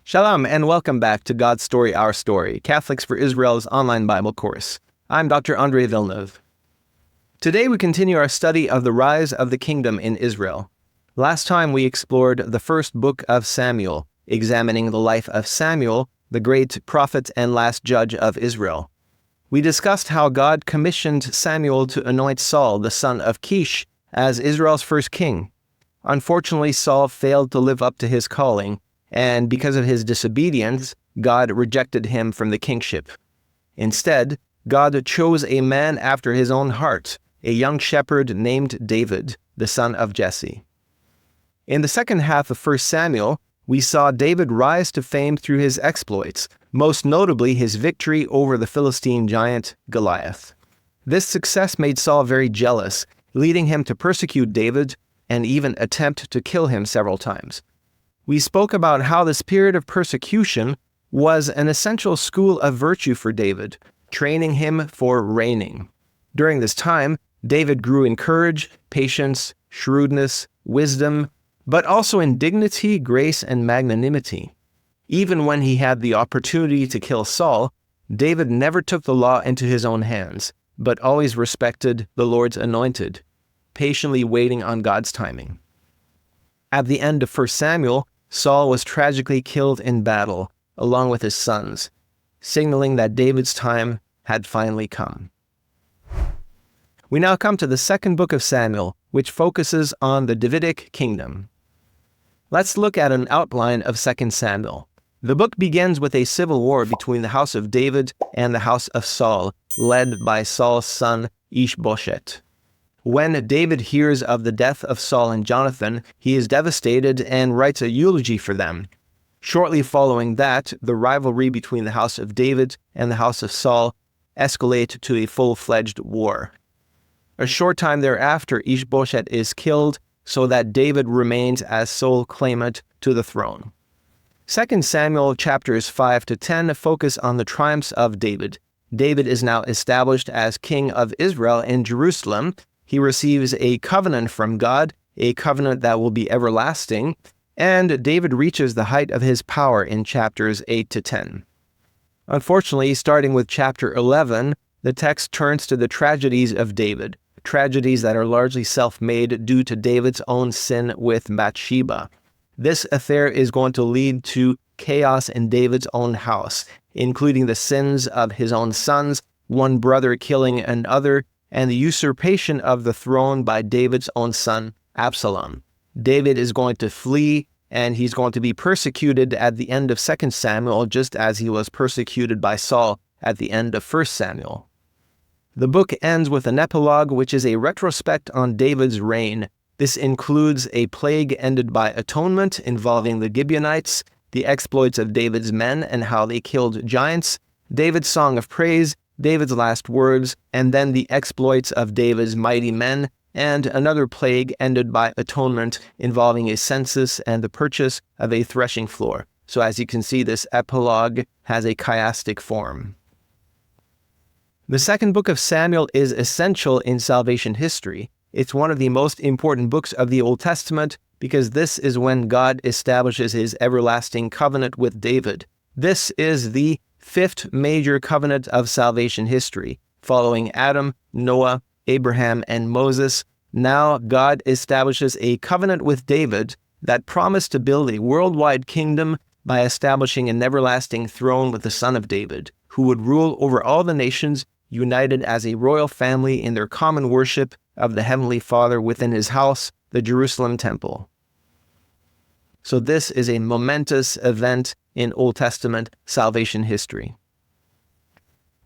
Shalom and welcome back to God's Story, Our Story, Catholics for Israel's online Bible course. I'm Dr. Andre Villeneuve. Today we continue our study of the rise of the kingdom in Israel. Last time we explored the first book of Samuel, examining the life of Samuel, the great prophet and last judge of Israel. We discussed how God commissioned Samuel to anoint Saul, the son of Kish, as Israel's first king. Unfortunately, Saul failed to live up to his calling, and because of his disobedience, God rejected him from the kingship. Instead, God chose a man after his own heart, a young shepherd named David, the son of Jesse. In the second half of 1 Samuel, we saw David rise to fame through his exploits, most notably his victory over the Philistine giant Goliath. This success made Saul very jealous, leading him to persecute David and even attempt to kill him several times. We spoke about how the spirit of persecution was an essential school of virtue for David, training him for reigning. During this time, David grew in courage, patience, shrewdness, wisdom, but also in dignity, grace, and magnanimity. Even when he had the opportunity to kill Saul, David never took the law into his own hands, but always respected the Lord's anointed, patiently waiting on God's timing. At the end of 1 Samuel, Saul was tragically killed in battle, along with his sons, signaling that David's time had finally come. We now come to the second book of Samuel, which focuses on the Davidic kingdom. Let's look at an outline of 2 Samuel. The book begins with a civil war between the house of David and the house of Saul, led by Saul's son Ishbosheth. When David hears of the death of Saul and Jonathan, he is devastated and writes a eulogy for them. Shortly following that, the rivalry between the house of David and the house of Saul escalate to a full-fledged war. A short time thereafter, Ishbosheth is killed, so that David remains as sole claimant to the throne. 2 Samuel chapters 5 to 10 focus on the triumphs of David. David is now established as king of Israel in Jerusalem. He receives a covenant from God, a covenant that will be everlasting, and David reaches the height of his power in chapters 8 to 10. Unfortunately, starting with chapter 11, the text turns to the tragedies of David, tragedies that are largely self-made due to David's own sin with Bathsheba. This affair is going to lead to chaos in David's own house, including the sins of his own sons, one brother killing another, and the usurpation of the throne by David's own son, Absalom. David is going to flee, and he's going to be persecuted at the end of 2 Samuel, just as he was persecuted by Saul at the end of 1 Samuel. The book ends with an epilogue, which is a retrospect on David's reign. This includes a plague ended by atonement involving the Gibeonites, the exploits of David's men and how they killed giants, David's song of praise, David's last words, and then the exploits of David's mighty men, and another plague ended by atonement involving a census and the purchase of a threshing floor. So as you can see, this epilogue has a chiastic form. The second book of Samuel is essential in salvation history. It's one of the most important books of the Old Testament because this is when God establishes his everlasting covenant with David. This is the fifth major covenant of salvation history. Following Adam, Noah, Abraham, and Moses, now God establishes a covenant with David that promised to build a worldwide kingdom by establishing an everlasting throne with the son of David, who would rule over all the nations, united as a royal family in their common worship of the Heavenly Father within his house, the Jerusalem temple. So this is a momentous event in Old Testament salvation history.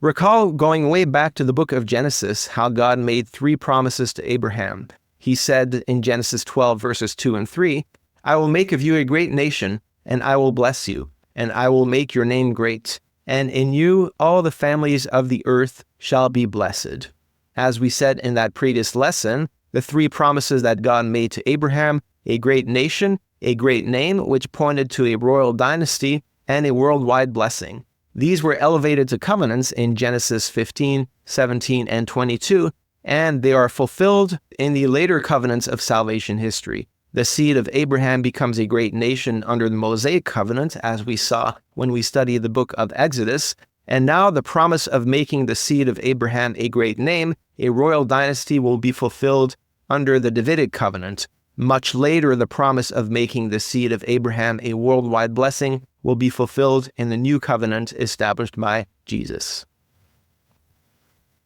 Recall going way back to the book of Genesis, how God made 3 promises to Abraham. He said in Genesis 12 verses 2 and 3, "I will make of you a great nation, and I will bless you, and I will make your name great, and in you all the families of the earth shall be blessed." As we said in that previous lesson, the 3 promises that God made to Abraham, a great nation, a great name, which pointed to a royal dynasty, and a worldwide blessing. These were elevated to covenants in Genesis 15, 17, and 22, and they are fulfilled in the later covenants of salvation history. The seed of Abraham becomes a great nation under the Mosaic covenant, as we saw when we studied the book of Exodus. And now the promise of making the seed of Abraham a great name, a royal dynasty, will be fulfilled under the Davidic covenant. Much later, the promise of making the seed of Abraham a worldwide blessing will be fulfilled in the new covenant established by Jesus.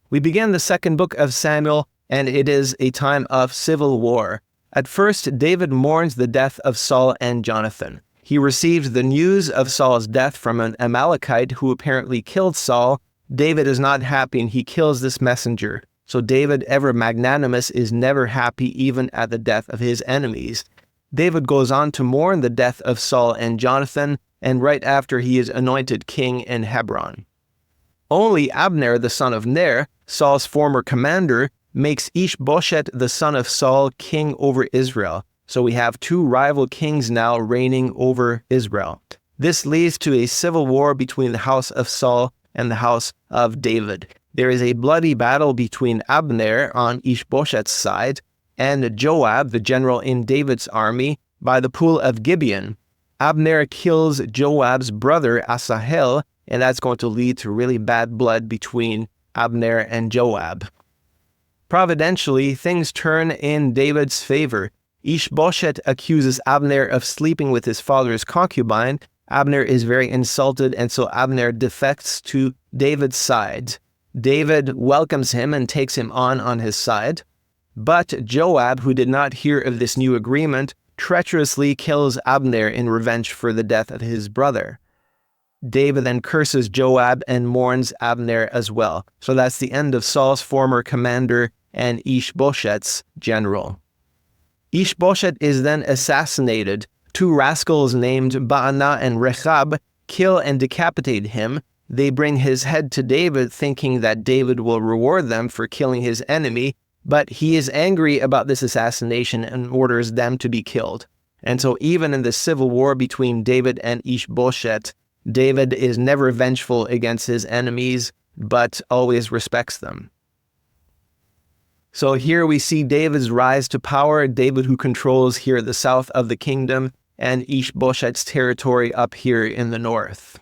We begin the second book of Samuel, and it is a time of civil war. At first, David mourns the death of Saul and Jonathan. He received the news of Saul's death from an Amalekite who apparently killed Saul. David is not happy and he kills this messenger. So David, ever magnanimous, is never happy even at the death of his enemies. David goes on to mourn the death of Saul and Jonathan, and right after he is anointed king in Hebron. Only Abner, the son of Ner, Saul's former commander, makes Ishbosheth, the son of Saul, king over Israel. So we have two rival kings now reigning over Israel. This leads to a civil war between the house of Saul and the house of David. There is a bloody battle between Abner on Ishbosheth's side and Joab, the general in David's army, by the pool of Gibeon. Abner kills Joab's brother Asahel, and that's going to lead to really bad blood between Abner and Joab. Providentially, things turn in David's favor. Ishbosheth accuses Abner of sleeping with his father's concubine. Abner is very insulted, and so Abner defects to David's side. David welcomes him and takes him on his side. But Joab, who did not hear of this new agreement, treacherously kills Abner in revenge for the death of his brother. David then curses Joab and mourns Abner as well. So that's the end of Saul's former commander and Ishbosheth's general. Ishbosheth is then assassinated. Two rascals named Baana and Rechab kill and decapitate him. They bring his head to David, thinking that David will reward them for killing his enemy, but he is angry about this assassination and orders them to be killed. And so even in the civil war between David and Ishbosheth, David is never vengeful against his enemies, but always respects them. So here we see David's rise to power, David who controls here the south of the kingdom, and Ishbosheth's territory up here in the north.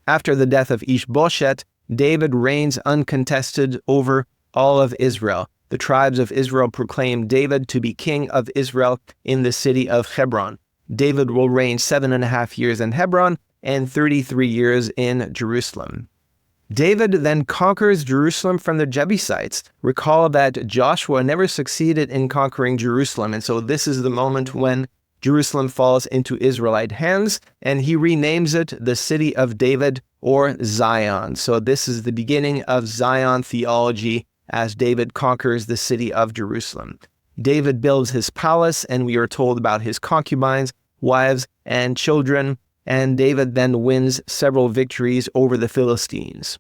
After the death of Ishbosheth, David reigns uncontested over all of Israel. The tribes of Israel proclaim David to be king of Israel in the city of Hebron. David will reign 7.5 years in Hebron and 33 years in Jerusalem. David then conquers Jerusalem from the Jebusites. Recall that Joshua never succeeded in conquering Jerusalem, and so this is the moment when Jerusalem falls into Israelite hands, and he renames it the City of David, or Zion. So this is the beginning of Zion theology as David conquers the city of Jerusalem. David builds his palace, and we are told about his concubines, wives, and children, and David then wins several victories over the Philistines.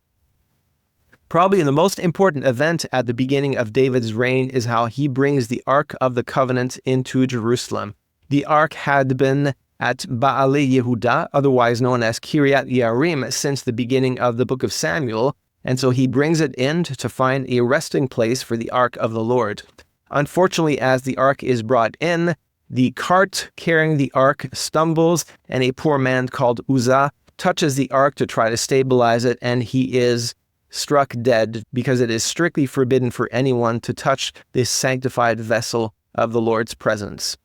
Probably the most important event at the beginning of David's reign is how he brings the Ark of the Covenant into Jerusalem. The Ark had been at Baalei Yehuda, otherwise known as Kiryat Yearim, since the beginning of the book of Samuel, and so he brings it in to find a resting place for the Ark of the Lord. Unfortunately, as the Ark is brought in, the cart carrying the Ark stumbles, and a poor man called Uzzah touches the Ark to try to stabilize it, and he is struck dead because it is strictly forbidden for anyone to touch this sanctified vessel of the Lord's presence.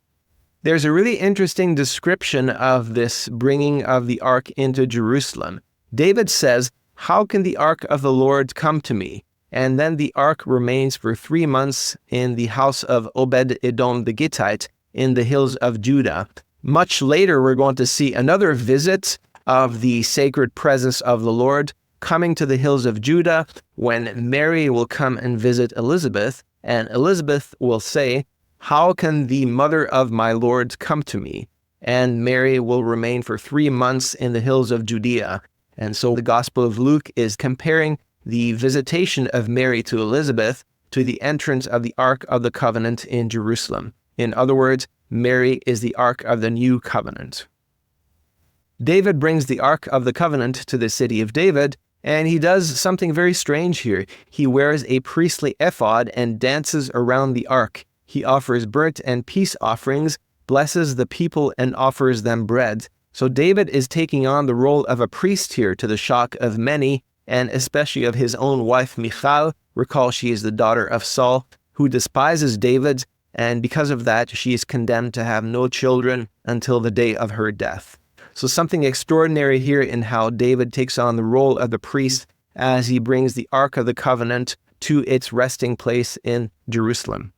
There's a really interesting description of this bringing of the Ark into Jerusalem. David says, "How can the Ark of the Lord come to me?" And then the Ark remains for 3 months in the house of Obed-Edom the Gittite in the hills of Judah. Much later, we're going to see another visit of the sacred presence of the Lord coming to the hills of Judah when Mary will come and visit Elizabeth, and Elizabeth will say, "How can the mother of my Lord come to me?" And Mary will remain for 3 months in the hills of Judea. And so the Gospel of Luke is comparing the visitation of Mary to Elizabeth to the entrance of the Ark of the Covenant in Jerusalem. In other words, Mary is the Ark of the New Covenant. David brings the Ark of the Covenant to the city of David, and he does something very strange here. He wears a priestly ephod and dances around the Ark. He offers burnt and peace offerings, blesses the people, and offers them bread. So David is taking on the role of a priest here, to the shock of many, and especially of his own wife Michal. Recall, she is the daughter of Saul, who despises David, and because of that, she is condemned to have no children until the day of her death. So something extraordinary here in how David takes on the role of the priest as he brings the Ark of the Covenant to its resting place in Jerusalem.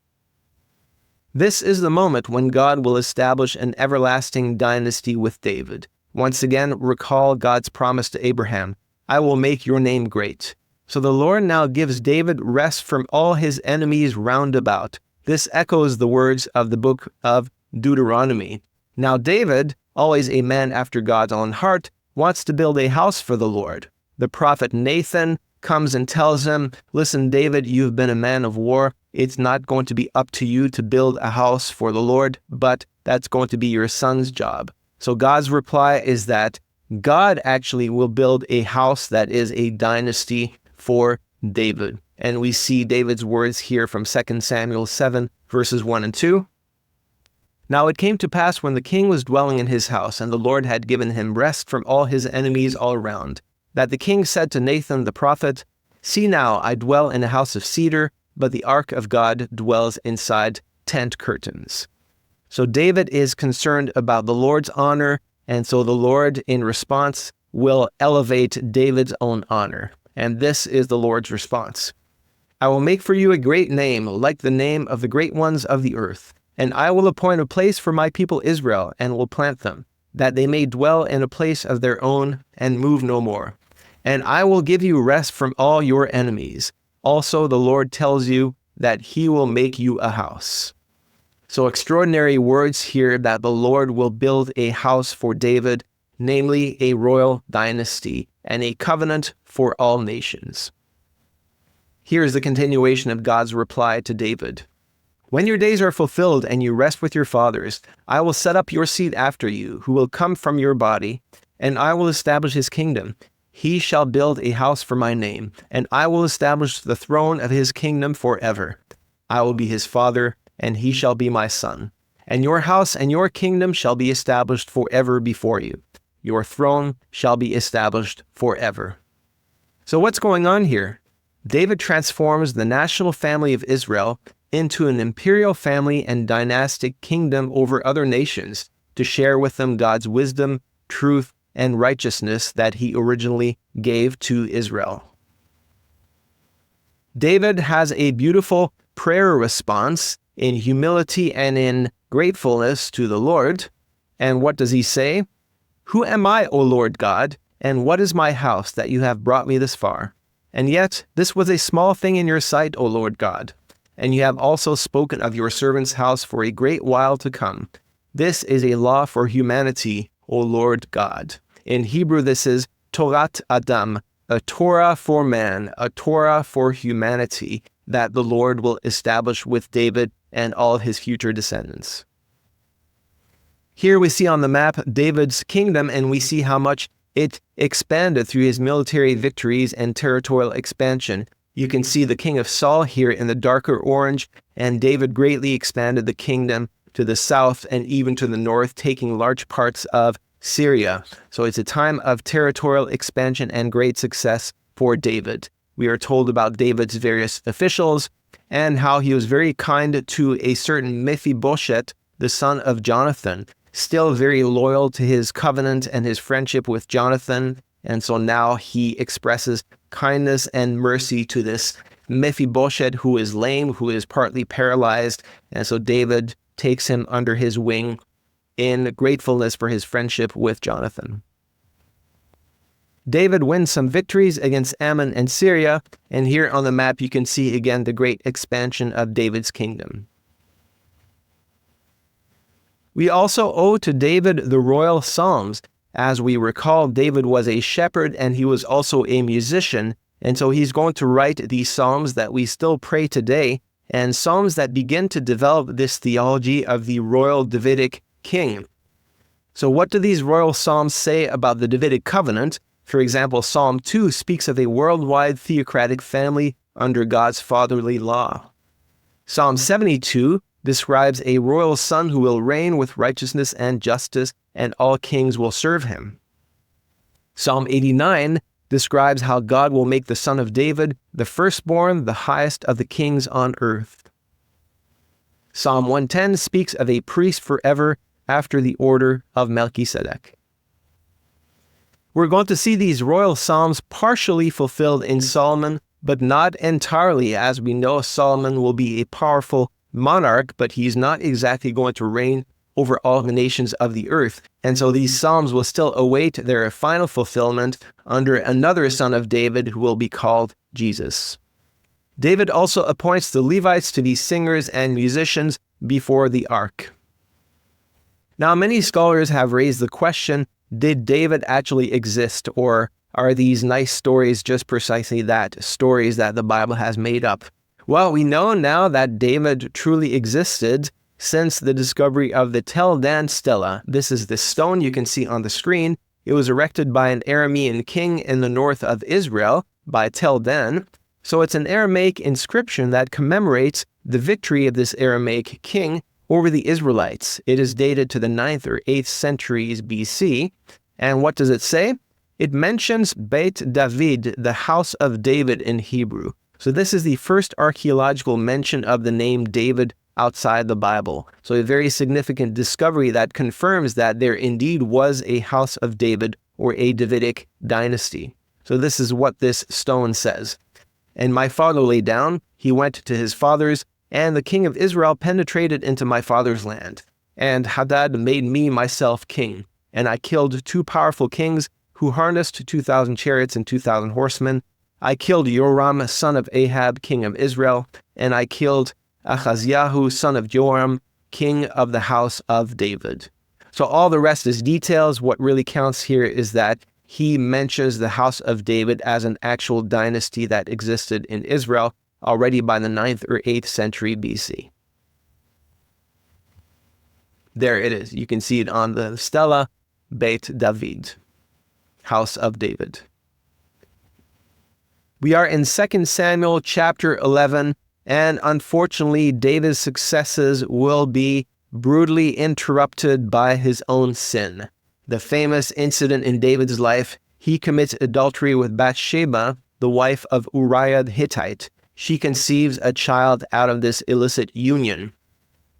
This is the moment when God will establish an everlasting dynasty with David. Once again, recall God's promise to Abraham, "I will make your name great." So the Lord now gives David rest from all his enemies round about. This echoes the words of the book of Deuteronomy. Now David, always a man after God's own heart, wants to build a house for the Lord. The prophet Nathan comes and tells him, "Listen, David, you've been a man of war. It's not going to be up to you to build a house for the Lord, but that's going to be your son's job." So God's reply is that God actually will build a house that is a dynasty for David. And we see David's words here from 2 Samuel 7, verses 1 and 2. Now it came to pass when the king was dwelling in his house, and the Lord had given him rest from all his enemies all around, that the king said to Nathan the prophet, "See now, I dwell in a house of cedar, but the ark of God dwells inside tent curtains." So David is concerned about the Lord's honor, and so the Lord, in response, will elevate David's own honor. And this is the Lord's response. "I will make for you a great name, like the name of the great ones of the earth. And I will appoint a place for my people Israel, and will plant them, that they may dwell in a place of their own, and move no more. And I will give you rest from all your enemies. Also the Lord tells you that he will make you a house." So extraordinary words here that the Lord will build a house for David, namely a royal dynasty and a covenant for all nations. Here is the continuation of God's reply to David. "When your days are fulfilled and you rest with your fathers, I will set up your seed after you, who will come from your body, and I will establish his kingdom. He shall build a house for my name, and I will establish the throne of his kingdom forever. I will be his father, and he shall be my son. And your house and your kingdom shall be established forever before you. Your throne shall be established forever." So what's going on here? David transforms the national family of Israel into an imperial family and dynastic kingdom over other nations to share with them God's wisdom, truth, and righteousness that he originally gave to Israel. David has a beautiful prayer response in humility and in gratefulness to the Lord. And what does he say? "Who am I, O Lord God, and what is my house that you have brought me this far? And yet this was a small thing in your sight, O Lord God. And you have also spoken of your servant's house for a great while to come. This is a law for humanity, O Lord God." In Hebrew, this is Torat Adam, a Torah for man, a Torah for humanity that the Lord will establish with David and all of his future descendants. Here we see on the map David's kingdom, and we see how much it expanded through his military victories and territorial expansion. You can see the king of Saul here in the darker orange, and David greatly expanded the kingdom to the south and even to the north, taking large parts of Syria. So it's a time of territorial expansion and great success for David. We are told about David's various officials and how he was very kind to a certain Mephibosheth, the son of Jonathan, still very loyal to his covenant and his friendship with Jonathan. And so now he expresses kindness and mercy to this Mephibosheth, who is lame, who is partly paralyzed. And so David takes him under his wing in gratefulness for his friendship with Jonathan. David wins some victories against Ammon and Syria, and here on the map you can see again the great expansion of David's kingdom. We also owe to David the royal psalms. As we recall, David was a shepherd and he was also a musician, and so he's going to write these psalms that we still pray today, and psalms that begin to develop this theology of the royal Davidic king. So what do these royal psalms say about the Davidic covenant? For example, Psalm 2 speaks of a worldwide theocratic family under God's fatherly law. Psalm 72 describes a royal son who will reign with righteousness and justice, and all kings will serve him. Psalm 89 describes how God will make the son of David the firstborn, the highest of the kings on earth. Psalm 110 speaks of a priest forever after the order of Melchizedek. We're going to see these royal psalms partially fulfilled in Solomon, but not entirely, as we know Solomon will be a powerful monarch, but he's not exactly going to reign over all the nations of the earth. And so these psalms will still await their final fulfillment under another son of David who will be called Jesus. David also appoints the Levites to be singers and musicians before the ark. Now, many scholars have raised the question, did David actually exist, or are these nice stories just precisely that, stories that the Bible has made up? Well, we know now that David truly existed since the discovery of the Tel Dan stela. This is the stone you can see on the screen. It was erected by an Aramean king in the north of Israel, by Tel Dan. So it's an Aramaic inscription that commemorates the victory of this Aramaic king over the Israelites. It is dated to the 9th or 8th centuries BC. And what does it say? It mentions Beit David, the house of David in Hebrew. So this is the first archaeological mention of the name David outside the Bible. So a very significant discovery that confirms that there indeed was a house of David or a Davidic dynasty. So this is what this stone says. And my father lay down, he went to his fathers, and the king of Israel penetrated into my father's land. And Hadad made me myself king. And I killed 2 powerful kings who harnessed 2,000 chariots and 2,000 horsemen. I killed Joram, son of Ahab, king of Israel, and I killed Ahaziah, son of Joram, king of the house of David. So all the rest is details. What really counts here is that he mentions the house of David as an actual dynasty that existed in Israel already by the 9th or 8th century BC. There it is. You can see it on the stela, Beit David, house of David. We are in 2 Samuel chapter 11, and unfortunately, David's successes will be brutally interrupted by his own sin. The famous incident in David's life, he commits adultery with Bathsheba, the wife of Uriah the Hittite. She conceives a child out of this illicit union.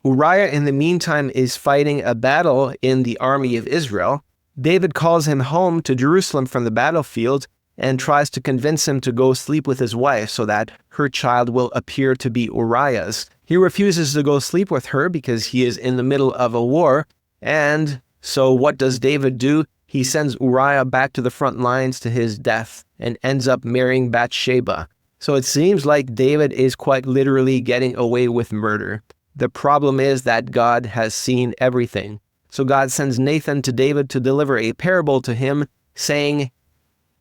Uriah, in the meantime, is fighting a battle in the army of Israel. David calls him home to Jerusalem from the battlefield and tries to convince him to go sleep with his wife so that her child will appear to be Uriah's. He refuses to go sleep with her because he is in the middle of a war. And so what does David do? He sends Uriah back to the front lines to his death and ends up marrying Bathsheba. So it seems like David is quite literally getting away with murder. The problem is that God has seen everything. So God sends Nathan to David to deliver a parable to him, saying,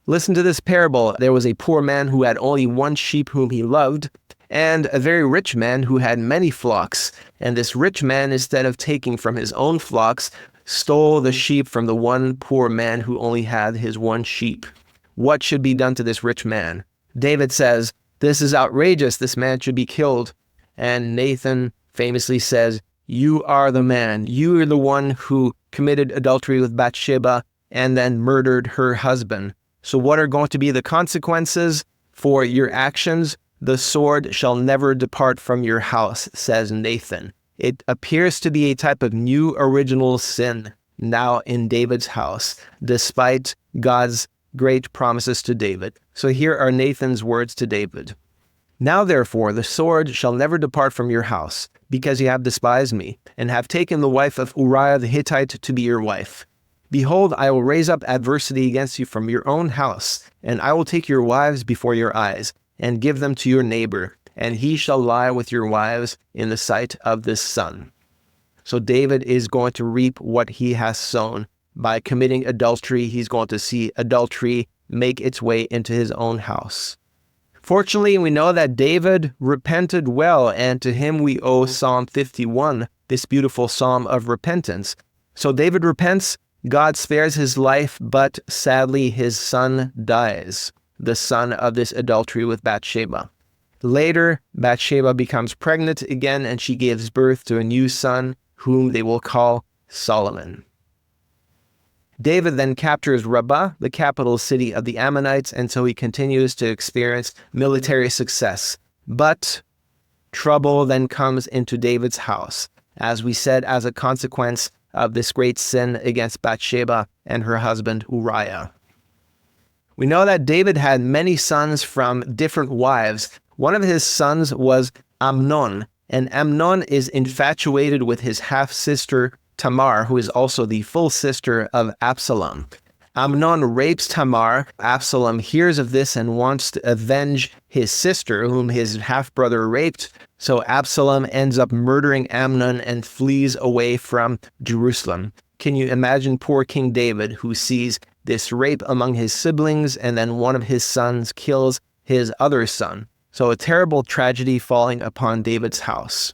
"Listen to this parable. There was a poor man who had only 1 sheep whom he loved, and a very rich man who had many flocks. And this rich man, instead of taking from his own flocks, stole the sheep from the one poor man who only had his 1 sheep. What should be done to this rich man?" David says, "This is outrageous. This man should be killed." And Nathan famously says, "You are the man. You are the one who committed adultery with Bathsheba and then murdered her husband. So what are going to be the consequences for your actions? The sword shall never depart from your house," says Nathan. It appears to be a type of new original sin now in David's house, despite God's great promises to David. So here are Nathan's words to David. "Now therefore the sword shall never depart from your house, because you have despised me, and have taken the wife of Uriah the Hittite to be your wife. Behold, I will raise up adversity against you from your own house, and I will take your wives before your eyes, and give them to your neighbor, and he shall lie with your wives in the sight of this sun." So David is going to reap what he has sown. By committing adultery, he's going to see adultery make its way into his own house. Fortunately, we know that David repented well, and to him we owe Psalm 51, this beautiful psalm of repentance. So David repents, God spares his life, but sadly his son dies, the son of this adultery with Bathsheba. Later, Bathsheba becomes pregnant again and she gives birth to a new son, whom they will call Solomon. David then captures Rabbah, the capital city of the Ammonites, and so he continues to experience military success. But trouble then comes into David's house, as we said, as a consequence of this great sin against Bathsheba and her husband Uriah. We know that David had many sons from different wives. One of his sons was Amnon, and Amnon is infatuated with his half-sister Tamar, who is also the full sister of Absalom. Amnon rapes Tamar. Absalom hears of this and wants to avenge his sister, whom his half-brother raped. So Absalom ends up murdering Amnon and flees away from Jerusalem. Can you imagine poor King David, who sees this rape among his siblings, and then one of his sons kills his other son? So a terrible tragedy falling upon David's house.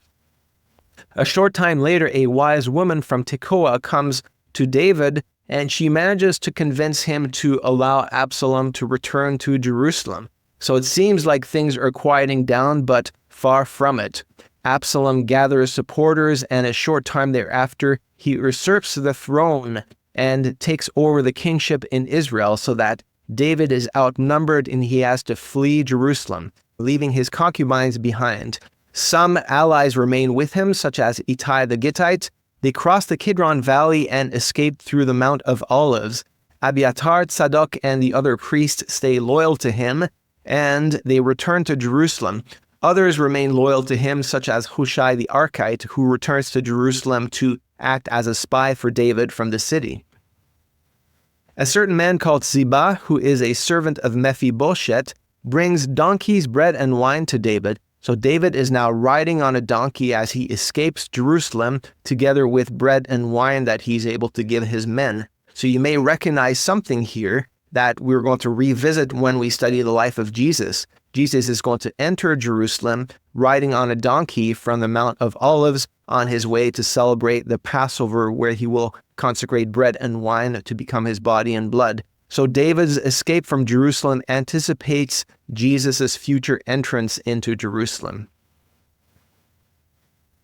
A short time later, a wise woman from Tekoa comes to David, and she manages to convince him to allow Absalom to return to Jerusalem. So it seems like things are quieting down, but far from it. Absalom gathers supporters, and a short time thereafter, he usurps the throne and takes over the kingship in Israel, so that David is outnumbered and he has to flee Jerusalem, leaving his concubines behind. Some allies remain with him, such as Ittai the Gittite. They cross the Kidron Valley and escape through the Mount of Olives. Abiathar, Tzadok, and the other priests stay loyal to him, and they return to Jerusalem. Others remain loyal to him, such as Hushai the Archite, who returns to Jerusalem to act as a spy for David from the city. A certain man called Ziba, who is a servant of Mephibosheth, brings donkeys, bread, and wine to David. So David is now riding on a donkey as he escapes Jerusalem, together with bread and wine that he's able to give his men. So you may recognize something here that we're going to revisit when we study the life of Jesus. Jesus is going to enter Jerusalem riding on a donkey from the Mount of Olives on his way to celebrate the Passover, where he will consecrate bread and wine to become his body and blood. So David's escape from Jerusalem anticipates Jesus' future entrance into Jerusalem.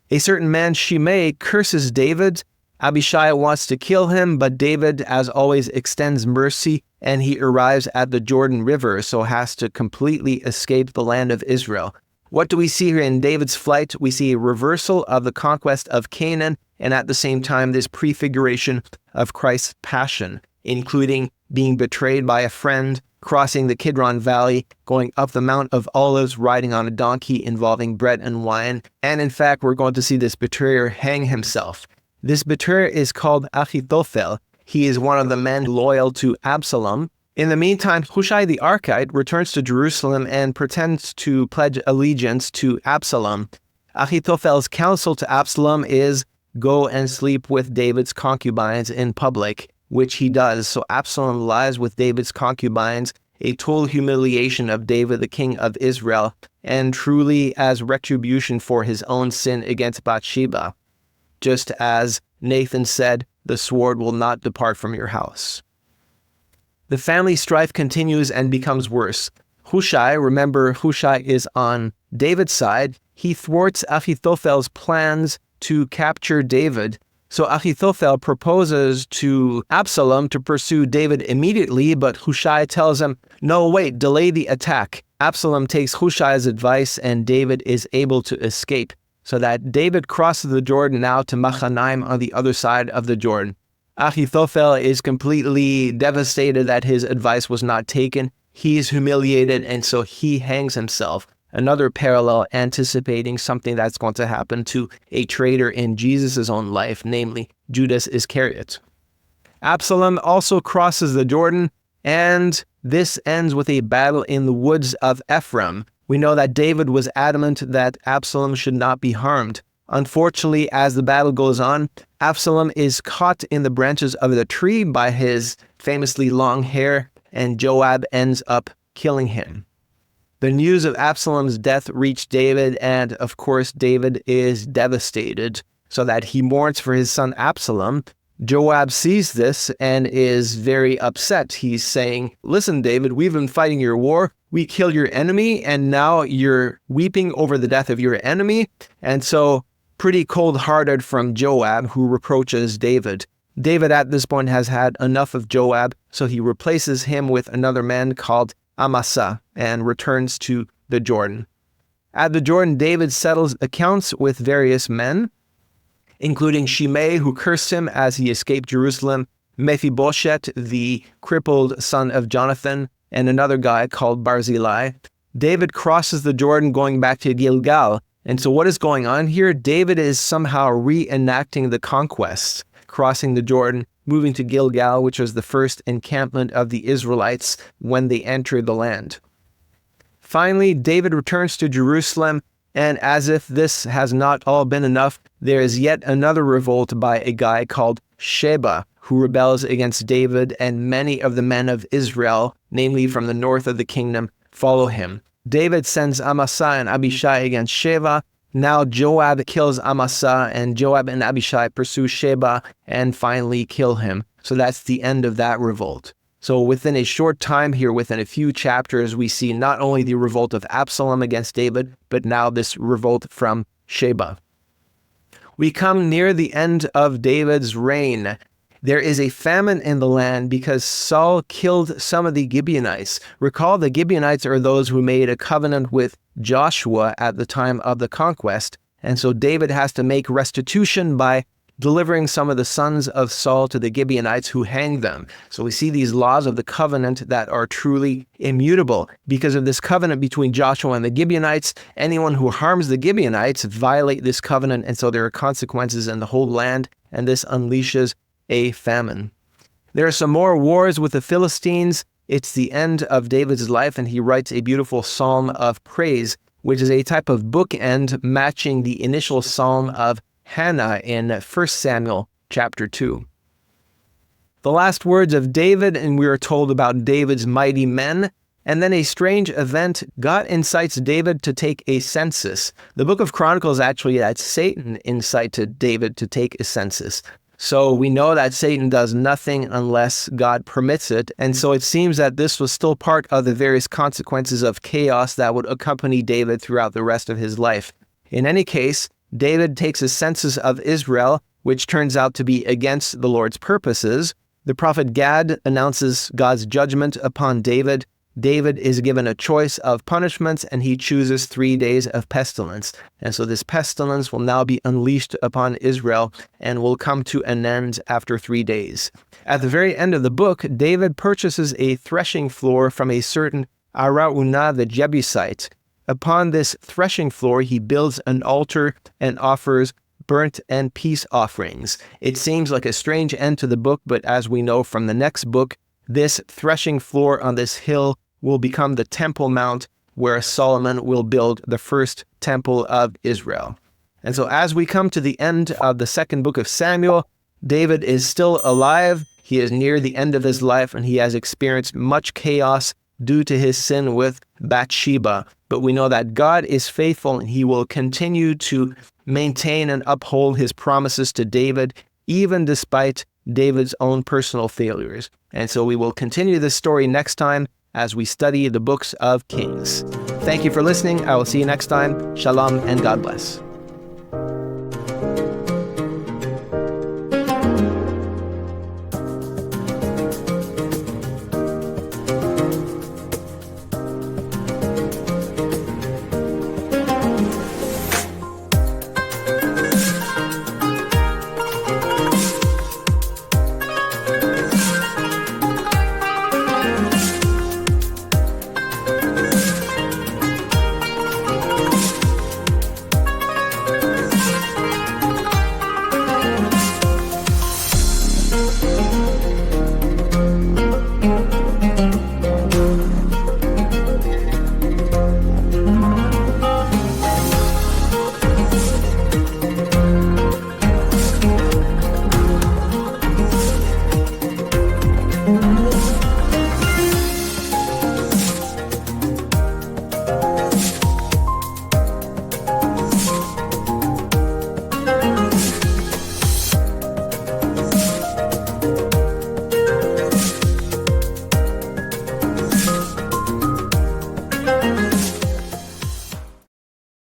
A certain man, Shimei, curses David. Abishai wants to kill him, but David, as always, extends mercy, and he arrives at the Jordan River, so has to completely escape the land of Israel. What do we see here in David's flight? We see a reversal of the conquest of Canaan, and at the same time, this prefiguration of Christ's passion, including being betrayed by a friend, crossing the Kidron Valley, going up the Mount of Olives, riding on a donkey involving bread and wine. And in fact, we're going to see this betrayer hang himself. This betrayer is called Achitophel. He is one of the men loyal to Absalom. In the meantime, Hushai the Archite returns to Jerusalem and pretends to pledge allegiance to Absalom. Achitophel's counsel to Absalom is, go and sleep with David's concubines in public, which he does. So Absalom lies with David's concubines, a total humiliation of David, the king of Israel, and truly as retribution for his own sin against Bathsheba. Just as Nathan said, the sword will not depart from your house. The family strife continues and becomes worse. Hushai, remember Hushai is on David's side, he thwarts Achitophel's plans to capture David. So Achitophel proposes to Absalom to pursue David immediately, but Hushai tells him, no, wait, delay the attack. Absalom takes Hushai's advice and David is able to escape, so that David crosses the Jordan now to Machanaim on the other side of the Jordan. Achitophel is completely devastated that his advice was not taken. He is humiliated, and so he hangs himself. Another parallel anticipating something that's going to happen to a traitor in Jesus' own life, namely Judas Iscariot. Absalom also crosses the Jordan, and this ends with a battle in the woods of Ephraim. We know that David was adamant that Absalom should not be harmed. Unfortunately, as the battle goes on, Absalom is caught in the branches of the tree by his famously long hair, and Joab ends up killing him. The news of Absalom's death reached David, and of course David is devastated, so that he mourns for his son Absalom. Joab sees this and is very upset. He's saying, listen, David, we've been fighting your war. we kill your enemy, and now you're weeping over the death of your enemy. And so pretty cold-hearted from Joab, who reproaches David. David at this point has had enough of Joab, so he replaces him with another man called Amasa and returns to the Jordan. At the Jordan, David settles accounts with various men, including Shimei, who cursed him as he escaped Jerusalem, Mephibosheth, the crippled son of Jonathan, and another guy called Barzillai. David crosses the Jordan going back to Gilgal. And so what is going on here? David is somehow reenacting the conquest, crossing the Jordan, moving to Gilgal, which was the first encampment of the Israelites when they entered the land. Finally, David returns to Jerusalem, and as if this has not all been enough, there is yet another revolt by a guy called Sheba, who rebels against David, and many of the men of Israel, namely from the north of the kingdom, follow him. David sends Amasa and Abishai against Sheba. Now Joab kills Amasa, and Joab and Abishai pursue Sheba and finally kill him. So that's the end of that revolt. So within a short time here, within a few chapters, we see not only the revolt of Absalom against David, but now this revolt from Sheba. We come near the end of David's reign. There is a famine in the land because Saul killed some of the Gibeonites. Recall, the Gibeonites are those who made a covenant with Joshua at the time of the conquest. And so David has to make restitution by delivering some of the sons of Saul to the Gibeonites, who hanged them. So we see these laws of the covenant that are truly immutable. Because of this covenant between Joshua and the Gibeonites, anyone who harms the Gibeonites violate this covenant, and so there are consequences in the whole land, and this unleashes a famine. There are some more wars with the Philistines. It's the end of David's life, and he writes a beautiful psalm of praise, which is a type of bookend matching the initial psalm of Hannah in 1 Samuel chapter 2. The last words of David, and we are told about David's mighty men. And then a strange event, God incites David to take a census. The book of Chronicles actually had Satan incited David to take a census. So we know that Satan does nothing unless God permits it. And so it seems that this was still part of the various consequences of chaos that would accompany David throughout the rest of his life. In any case, David takes a census of Israel, which turns out to be against the Lord's purposes. The prophet Gad announces God's judgment upon David. David is given a choice of punishments, and he chooses 3 days of pestilence. And so this pestilence will now be unleashed upon Israel and will come to an end after 3 days. At the very end of the book, David purchases a threshing floor from a certain Araunah the Jebusite. Upon this threshing floor, he builds an altar and offers burnt and peace offerings. It seems like a strange end to the book, but as we know from the next book, this threshing floor on this hill will become the Temple Mount, where Solomon will build the first temple of Israel. And so as we come to the end of the second book of Samuel, David is still alive. He is near the end of his life, and he has experienced much chaos due to his sin with Bathsheba. But we know that God is faithful, and he will continue to maintain and uphold his promises to David, even despite David's own personal failures. And so we will continue this story next time as we study the books of Kings. Thank you for listening. I will see you next time. Shalom and God bless.